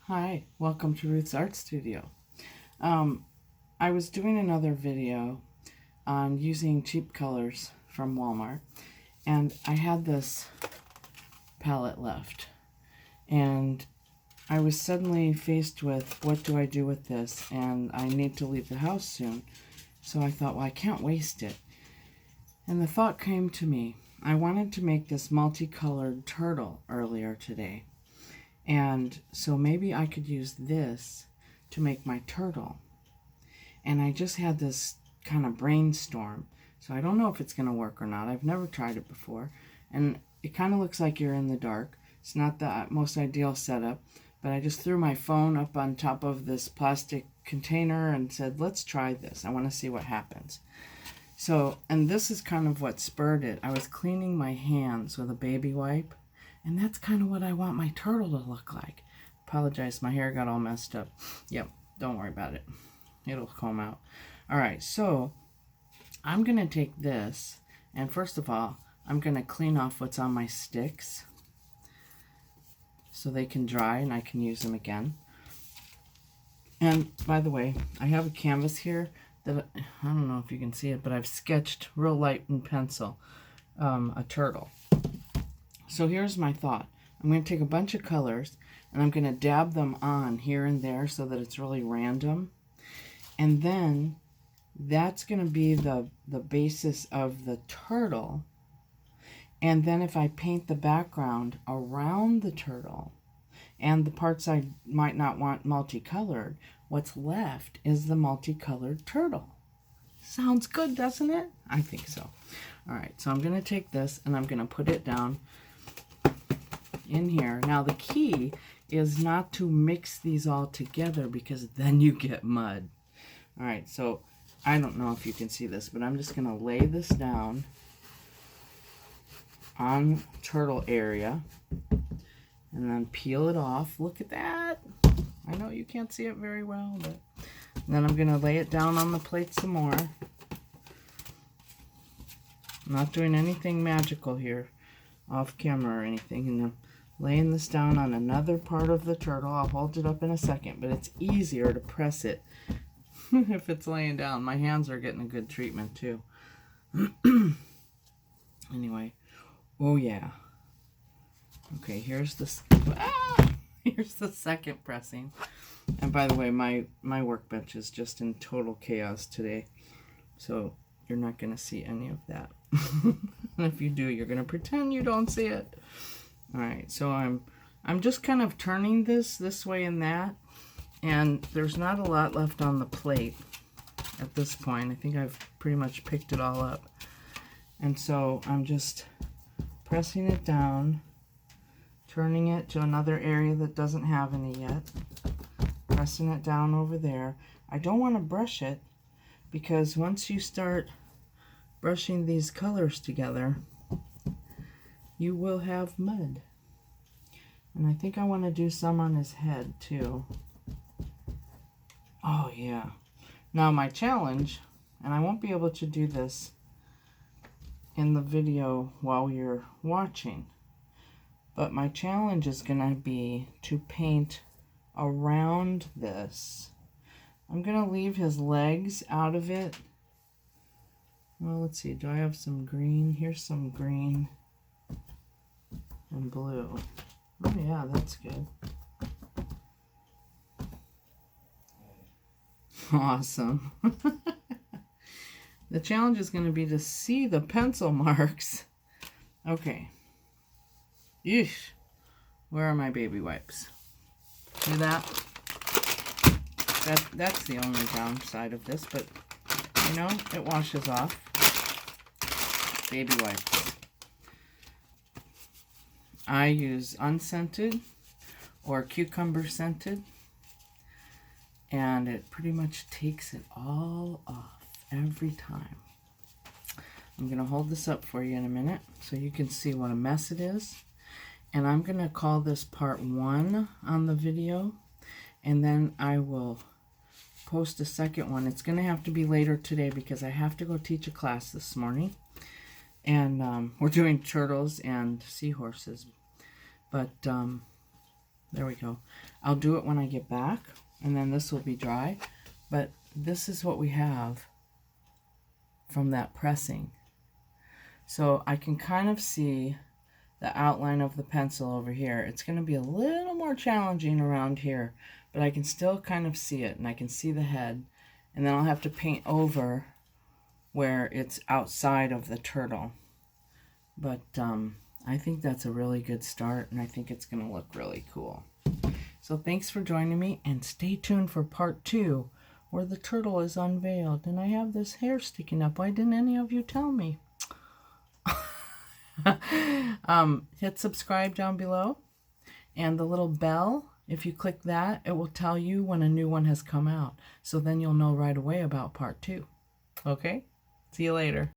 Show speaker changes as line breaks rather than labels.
Hi, welcome to Ruth's Art Studio. I was doing another video on using cheap colors from Walmart, and I had this palette left, and I was suddenly faced with what do I do with this, and I need to leave the house soon. So I thought, well, I can't waste it. And the thought came to me, I wanted to make this multicolored turtle earlier today. And so maybe I could use this to make my turtle. And I just had this kind of brainstorm. So I don't know if it's going to work or not. I've never tried it before. And it kind of looks like you're in the dark. It's not the most ideal setup. But I just threw my phone up on top of this plastic container and said, let's try this. I want to see what happens. So, and this is kind of what spurred it. I was cleaning my hands with a baby wipe. And that's kind of what I want my turtle to look like. Apologize, my hair got all messed up. Yep, don't worry about it. It'll comb out. All right, so I'm going to take this, and first of all, I'm going to clean off what's on my sticks so they can dry and I can use them again. And by the way, I have a canvas here that, I don't know if you can see it, but I've sketched real light in pencil a turtle. So here's my thought. I'm going to take a bunch of colors and I'm going to dab them on here and there so that it's really random. And then that's going to be the basis of the turtle. And then if I paint the background around the turtle and the parts I might not want multicolored, what's left is the multicolored turtle. Sounds good, doesn't it? I think so. All right, so I'm going to take this and I'm going to put it down in here. Now the key is not to mix these all together because then you get mud. All right, so I don't know if you can see this, but I'm just going to lay this down on turtle area and then peel it off. Look at that. I know you can't see it very well, but then I'm going to lay it down on the plate some more. I'm not doing anything magical here off camera or anything, and I'm laying this down on another part of the turtle. I'll hold it up in a second, but it's easier to press it if it's laying down. My hands are getting a good treatment too. Anyway, oh yeah. Okay, here's the here's the second pressing. And by the way, my workbench is just in total chaos today, so you're not going to see any of that. And if you do, you're going to pretend you don't see it. All right, so I'm just kind of turning this way and that, and there's not a lot left on the plate at this point. I think I've pretty much picked it all up. And so I'm just pressing it down, turning it to another area that doesn't have any yet, pressing it down over there. I don't want to brush it because once you start brushing these colors together, you will have mud. And I think I want to do some on his head too. Oh yeah. Now my challenge, and I won't be able to do this in the video while you're watching, but my challenge is going to be to paint around this. I'm going to leave his legs out of it. Well, let's see. Do I have some green? Here's some green and blue. Oh yeah, that's good. Awesome. The challenge is going to be to see the pencil marks. Okay. Yeesh. Where are my baby wipes? See that? That's the only downside of this, but you know, it washes off. Baby wipes. I use unscented or cucumber scented, and it pretty much takes it all off every time. I'm going to hold this up for you in a minute so you can see what a mess it is. And I'm going to call this part 1 on the video, and then I will post a second one. It's going to have to be later today because I have to go teach a class this morning. And we're doing turtles and seahorses. But There we go. I'll do it when I get back, and then this will be dry. But this is what we have from that pressing. So I can kind of see the outline of the pencil over here. It's going to be a little more challenging around here, but I can still kind of see it, and I can see the head. And then I'll have to paint over where it's outside of the turtle. But I think that's a really good start, and I think it's going to look really cool. So thanks for joining me, and stay tuned for part 2, where the turtle is unveiled. And I have this hair sticking up. Why didn't any of you tell me? Hit subscribe down below, and the little bell, if you click that, it will tell you when a new one has come out. So then you'll know right away about part 2. Okay? See you later.